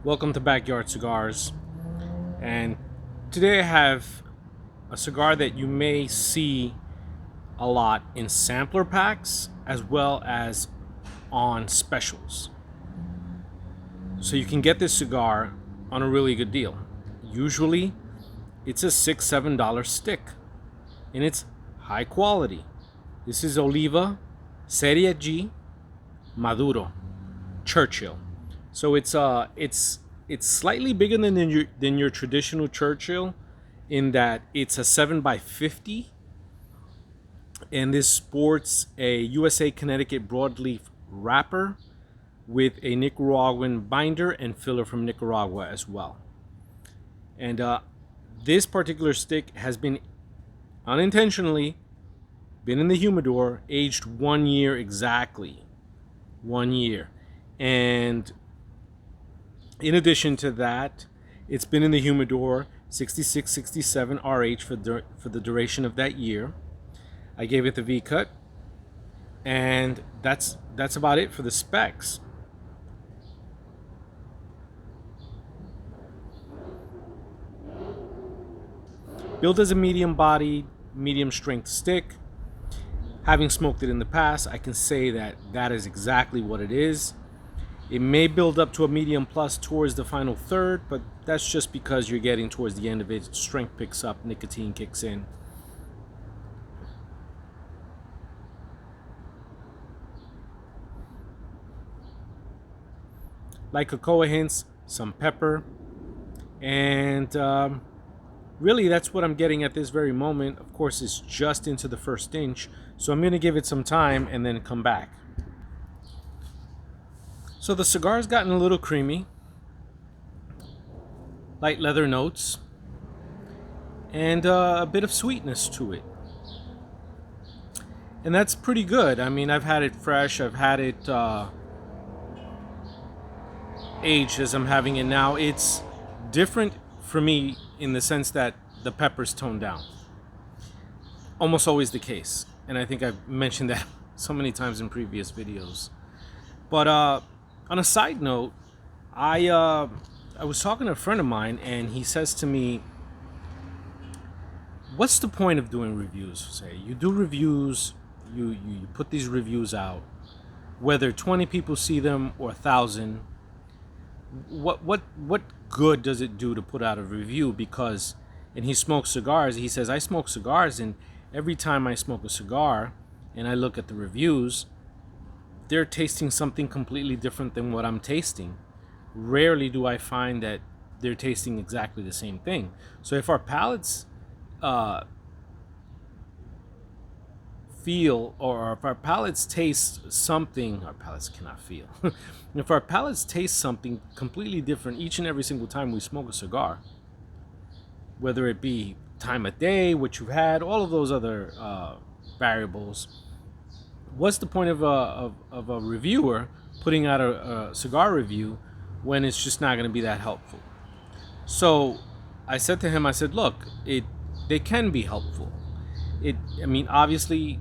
Welcome to Backyard Cigars. And today I have a cigar that you may see a lot in sampler packs as well as on specials. So you can get this cigar on a really good deal. Usually it's a $6-7 stick and it's high quality. This is Oliva, Serie G, Maduro, Churchill. So it's slightly bigger than your traditional Churchill, in that it's a 7x50, and this sports a USA Connecticut broadleaf wrapper with a Nicaraguan binder and filler from Nicaragua as well. And this particular stick has been unintentionally been in the humidor, aged 1 year exactly, 1 year, and in addition to that, it's been in the humidor 66, 67 RH for the duration of that year. I gave it the V cut, and that's about it for the specs. Built as a medium bodied, medium strength stick. Having smoked it in the past, I can say that is exactly what it is. It may build up to a medium plus towards the final third, but that's just because you're getting towards the end of it. Strength picks up, nicotine kicks in. Light cocoa hints, some pepper, and really that's what I'm getting at this very moment. Of course, it's just into the first inch, so I'm going to give it some time and then come back. So the cigar's gotten a little creamy, light leather notes, and a bit of sweetness to it. And that's pretty good. I mean, I've had it fresh, I've had it aged as I'm having it now. It's different for me in the sense that the pepper's toned down. Almost always the case. And I think I've mentioned that so many times in previous videos. But on a side note, I was talking to a friend of mine, and he says to me, what's the point of doing reviews? Say you do reviews, you put these reviews out, whether 20 people see them or 1,000, what good does it do to put out a review? Because, and he smokes cigars, he says, I smoke cigars, and every time I smoke a cigar and I look at the reviews, they're tasting something completely different than what I'm tasting. Rarely do I find that they're tasting exactly the same thing. So if our palates feel, or if our palates taste something, our palates cannot feel. If our palates taste something completely different each and every single time we smoke a cigar, whether it be time of day, what you've had, all of those other variables, what's the point of a reviewer putting out a cigar review when it's just not going to be that helpful? So I said to him, I said, look, they can be helpful. I mean, obviously,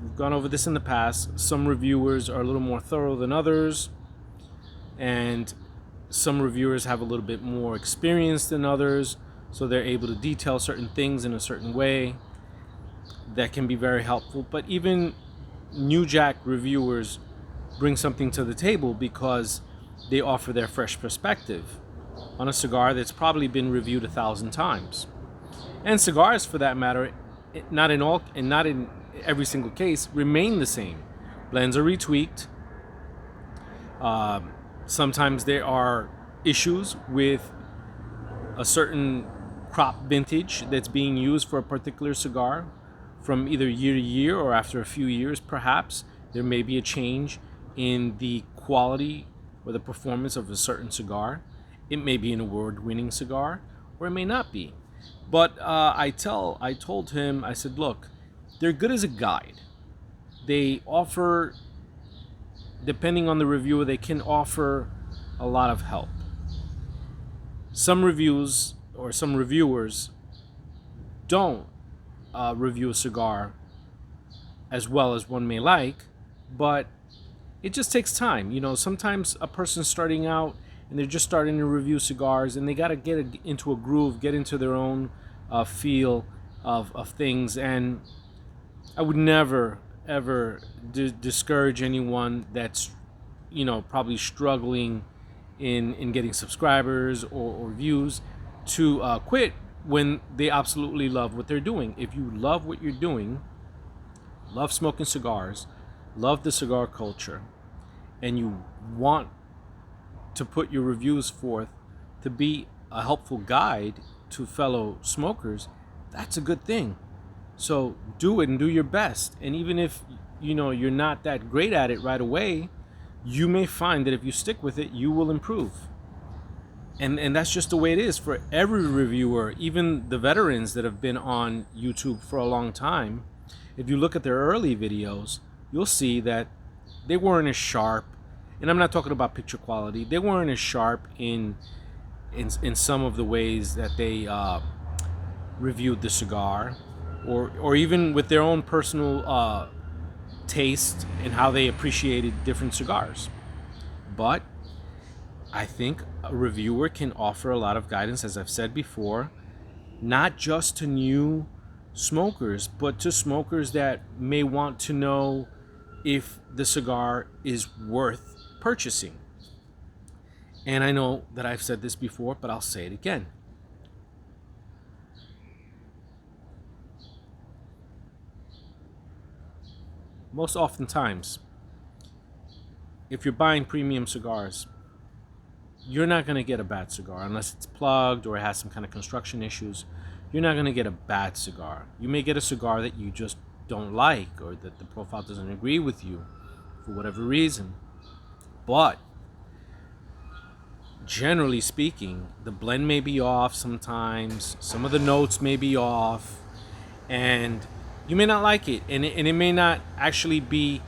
we've gone over this in the past. Some reviewers are a little more thorough than others, and some reviewers have a little bit more experience than others, so they're able to detail certain things in a certain way that can be very helpful. But even New Jack reviewers bring something to the table because they offer their fresh perspective on a cigar that's probably been reviewed 1,000 times. And cigars, for that matter, not in every single case, remain the same. Blends are retweaked. Sometimes there are issues with a certain crop vintage that's being used for a particular cigar. From either year to year or after a few years, perhaps, there may be a change in the quality or the performance of a certain cigar. It may be an award-winning cigar, or it may not be. But I told him, I said, look, they're good as a guide. They offer, depending on the reviewer, they can offer a lot of help. Some reviews or some reviewers don't review a cigar as well as one may like, but it just takes time. You know, sometimes a person starting out and they're just starting to review cigars, and they got to get into a groove, get into their own feel of things. And I would never ever discourage anyone that's probably struggling in getting subscribers or views to quit when they absolutely love what they're doing. If you love what you're doing, love smoking cigars, love the cigar culture, and you want to put your reviews forth to be a helpful guide to fellow smokers, that's a good thing. So do it and do your best. And even if you're not that great at it right away, you may find that if you stick with it, you will improve. And that's just the way it is for every reviewer, even the veterans that have been on YouTube for a long time. If you look at their early videos, you'll see that they weren't as sharp, and I'm not talking about picture quality. They weren't as sharp in some of the ways that they reviewed the cigar, or even with their own personal taste and how they appreciated different cigars. But I think a reviewer can offer a lot of guidance, as I've said before, not just to new smokers, but to smokers that may want to know if the cigar is worth purchasing. And I know that I've said this before, but I'll say it again. Most oftentimes, if you're buying premium cigars, you're not going to get a bad cigar unless it's plugged or it has some kind of construction issues. You're not going to get a bad cigar. You may get a cigar that you just don't like, or that the profile doesn't agree with you for whatever reason. But generally speaking, the blend may be off sometimes, some of the notes may be off, and you may not like it, and it may not actually be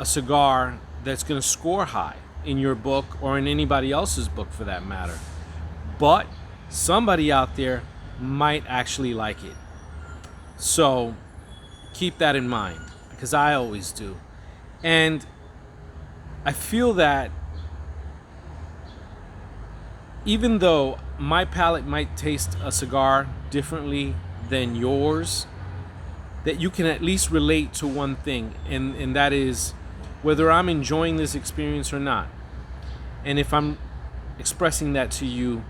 a cigar that's going to score high in your book or in anybody else's book for that matter. But somebody out there might actually like it. So keep that in mind, because I always do. And I feel that even though my palate might taste a cigar differently than yours, that you can at least relate to one thing, and that is whether I'm enjoying this experience or not. And if I'm expressing that to you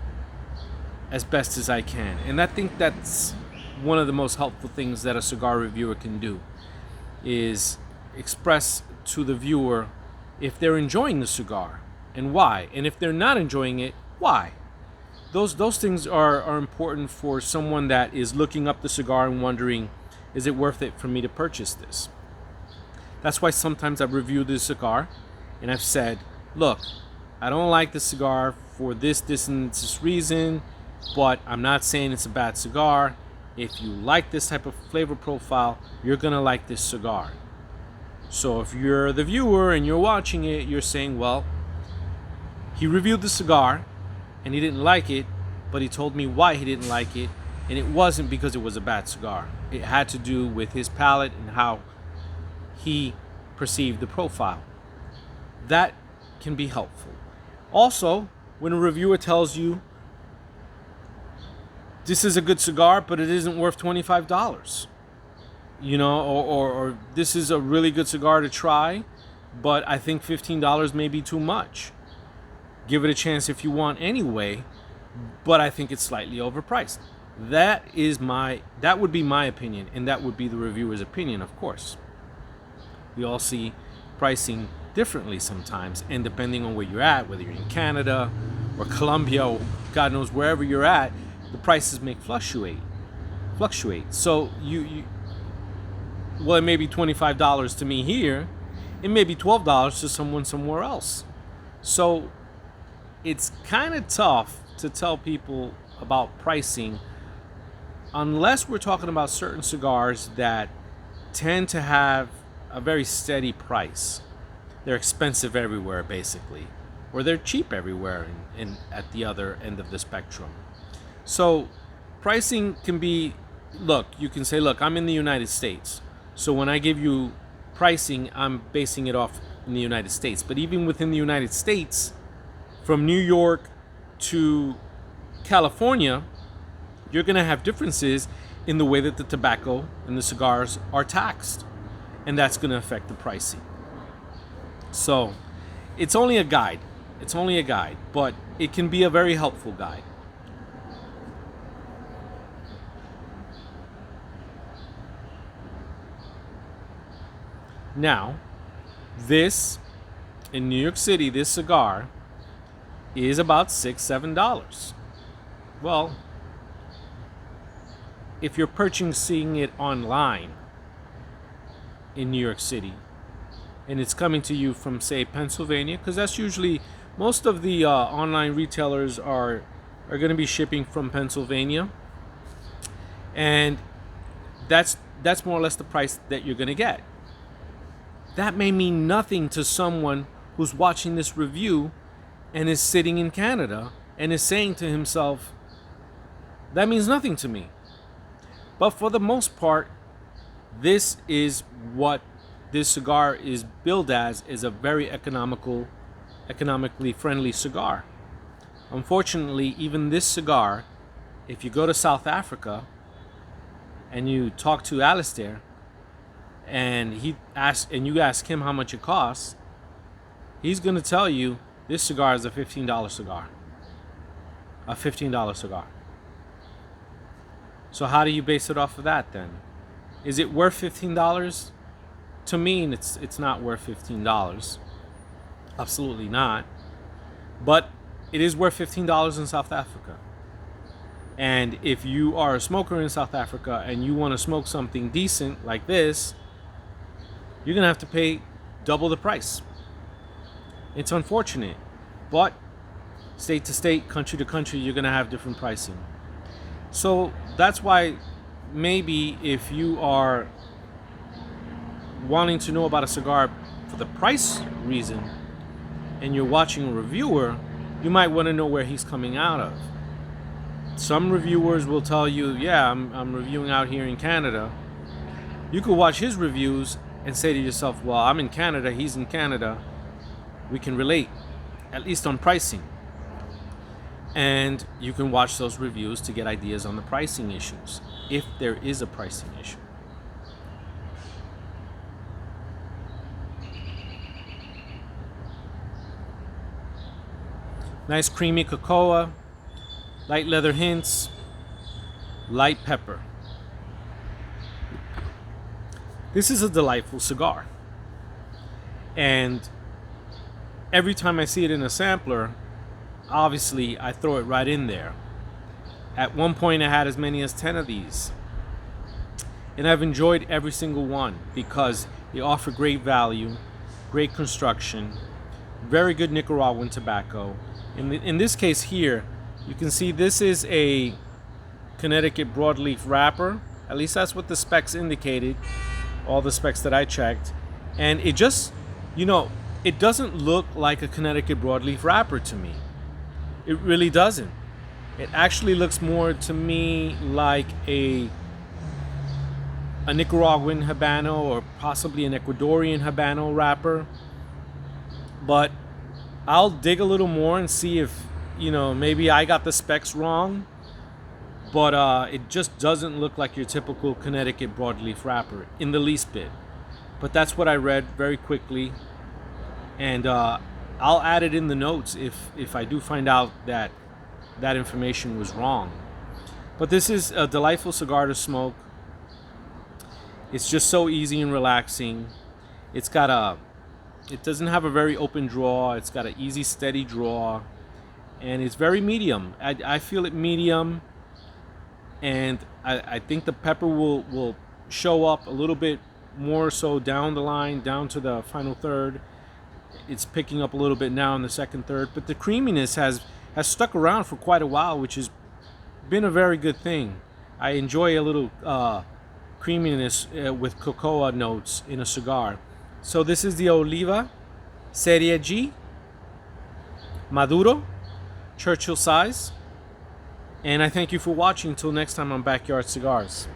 as best as I can. And I think that's one of the most helpful things that a cigar reviewer can do, is express to the viewer if they're enjoying the cigar and why. And if they're not enjoying it, why. Those things are important for someone that is looking up the cigar and wondering, is it worth it for me to purchase this? That's why sometimes I've reviewed this cigar and I've said, look, I don't like the cigar for this, and this reason, but I'm not saying it's a bad cigar. If you like this type of flavor profile, you're going to like this cigar. So if you're the viewer and you're watching it, you're saying, well, he reviewed the cigar and he didn't like it, but he told me why he didn't like it, and it wasn't because it was a bad cigar. It had to do with his palate and how he perceived the profile. That can be helpful. Also, when a reviewer tells you this is a good cigar, but it isn't worth $25, or this is a really good cigar to try, but I think $15 may be too much. Give it a chance if you want anyway, but I think it's slightly overpriced. That would be my opinion, and that would be the reviewer's opinion, of course. We all see pricing differently sometimes, and depending on where you're at, whether you're in Canada or Colombia or God knows wherever you're at, the prices may fluctuate. So it may be $25 to me here, it may be $12 to someone somewhere else. So it's kind of tough to tell people about pricing unless we're talking about certain cigars that tend to have a very steady price. They're expensive everywhere, basically, or they're cheap everywhere at the other end of the spectrum. So pricing can be, you can say, I'm in the United States, so when I give you pricing, I'm basing it off in the United States. But even within the United States, from New York to California, you're going to have differences in the way that the tobacco and the cigars are taxed. And that's going to affect the pricing. So it's only a guide. It's only a guide, but it can be a very helpful guide. Now, this in New York City, this cigar is about $6-7. Well, if you're purchasing it online in New York City and it's coming to you from, say, Pennsylvania, because that's usually most of the online retailers are going to be shipping from Pennsylvania, and that's more or less the price that you're going to get. That may mean nothing to someone who's watching this review and is sitting in Canada and is saying to himself, that means nothing to me. But for the most part, this is what this cigar is billed as, is a very economically friendly cigar. Unfortunately, even this cigar, if you go to South Africa and you talk to Alistair and you ask him how much it costs, he's going to tell you this cigar is a $15 cigar. A $15 cigar. So how do you base it off of that then? Is it worth $15? To me, it's not worth $15. Absolutely not. But it is worth $15 in South Africa. And if you are a smoker in South Africa and you want to smoke something decent like this, you're going to have to pay double the price. It's unfortunate. But state to state, country to country, you're going to have different pricing. So that's why maybe if you are wanting to know about a cigar for the price reason and you're watching a reviewer, you might want to know where he's coming out of. Some reviewers will tell you, yeah, I'm reviewing out here in Canada. You could watch his reviews and say to yourself, well, I'm in Canada, he's in Canada. We can relate, at least on pricing. And you can watch those reviews to get ideas on the pricing issues, if there is a pricing issue. Nice creamy cocoa, light leather hints, light pepper. This is a delightful cigar. And every time I see it in a sampler, obviously I throw it right in there. At one point I had as many as 10 of these. And I've enjoyed every single one because they offer great value, great construction, very good Nicaraguan tobacco. In this case here, you can see this is a Connecticut broadleaf wrapper. At least that's what the specs indicated, all the specs that I checked. And it just, it doesn't look like a Connecticut broadleaf wrapper to me. It really doesn't. It actually looks more to me like a Nicaraguan Habano or possibly an Ecuadorian Habano wrapper. But I'll dig a little more and see if, maybe I got the specs wrong. But it just doesn't look like your typical Connecticut broadleaf wrapper in the least bit. But that's what I read very quickly. And I'll add it in the notes if I do find out that information was wrong. But this is a delightful cigar to smoke. It's just so easy and relaxing. It doesn't have a very open draw. It's got an easy, steady draw. And it's very medium. I feel it medium. And I think the pepper will show up a little bit more so down the line, down to the final third. It's picking up a little bit now in the second third. But the creaminess has stuck around for quite a while, which has been a very good thing. I enjoy a little creaminess with cocoa notes in a cigar. So this is the Oliva Serie G Maduro Churchill size. And I thank you for watching. Until next time on Backyard Cigars.